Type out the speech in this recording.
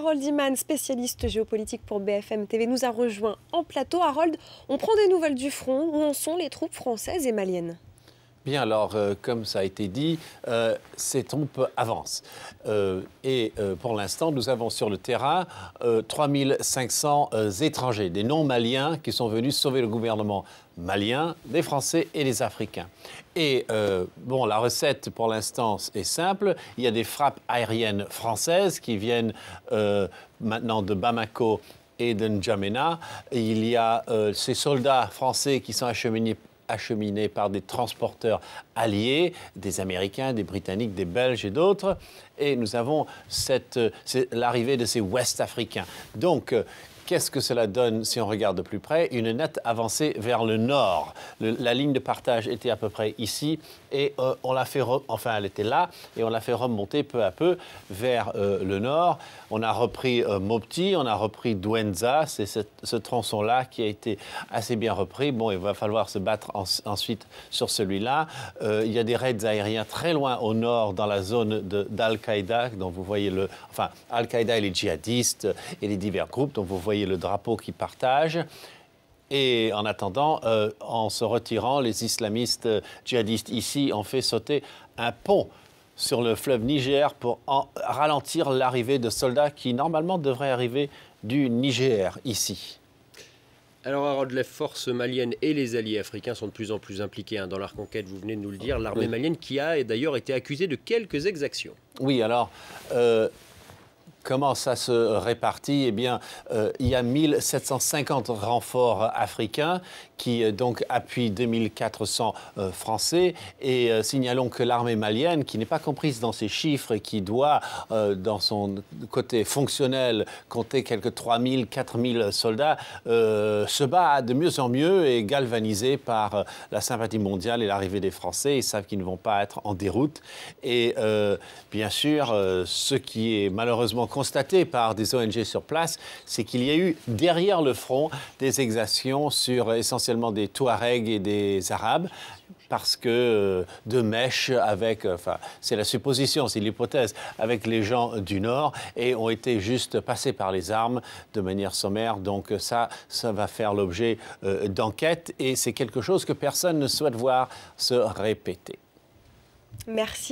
Harold Iman, spécialiste géopolitique pour BFM TV, nous a rejoint en plateau. Harold, on prend des nouvelles du front. Où en sont les troupes françaises et maliennes? Bien, alors, comme ça a été dit, ces troupes avancent. Pour l'instant, nous avons sur le terrain 3500 étrangers, des non-maliens qui sont venus sauver le gouvernement malien, des Français et des Africains. Bon, la recette, pour l'instant, est simple. Il y a des frappes aériennes françaises qui viennent maintenant de Bamako et de N'Djamena. Il y a ces soldats français qui sont acheminés par des transporteurs alliés, des Américains, des Britanniques, des Belges et d'autres. Et nous avons l'arrivée de ces Ouest-Africains. Donc, qu'est-ce que cela donne si on regarde de plus près? Une nette avancée vers le nord. La ligne de partage était à peu près ici et on l'a fait, enfin elle était là et on l'a fait remonter peu à peu vers le nord. On a repris Mopti, on a repris Douentza, c'est ce tronçon-là qui a été assez bien repris. Bon, il va falloir se battre ensuite sur celui-là. Il y a des raids aériens très loin au nord dans la zone d'Al-Qaïda, dont vous voyez enfin Al-Qaïda et les djihadistes et les divers groupes, dont vous voyez le drapeau qui partage. Et en attendant, en se retirant, les islamistes djihadistes ici ont fait sauter un pont sur le fleuve Niger pour ralentir l'arrivée de soldats qui, normalement, devraient arriver du Niger, ici. Alors, Harold, les forces maliennes et les alliés africains sont de plus en plus impliqués dans la reconquête, vous venez de nous le dire. L'armée malienne qui a d'ailleurs été accusée de quelques exactions. Oui, alors... Comment ça se répartit? Eh bien, il y a 1750 renforts africains qui donc appuient 2400 Français. Et signalons que l'armée malienne, qui n'est pas comprise dans ces chiffres et qui doit, dans son côté fonctionnel, compter quelques 3000, 4000 soldats, se bat de mieux en mieux et galvanisée par la sympathie mondiale et l'arrivée des Français. Ils savent qu'ils ne vont pas être en déroute. Et bien sûr, ce qui est malheureusement constaté par des ONG sur place, c'est qu'il y a eu derrière le front des exactions sur essentiellement des Touaregs et des Arabes, parce que de mèches avec, enfin c'est la supposition, c'est l'hypothèse, avec les gens du Nord et ont été juste passés par les armes de manière sommaire. Donc ça va faire l'objet d'enquêtes et c'est quelque chose que personne ne souhaite voir se répéter. Merci.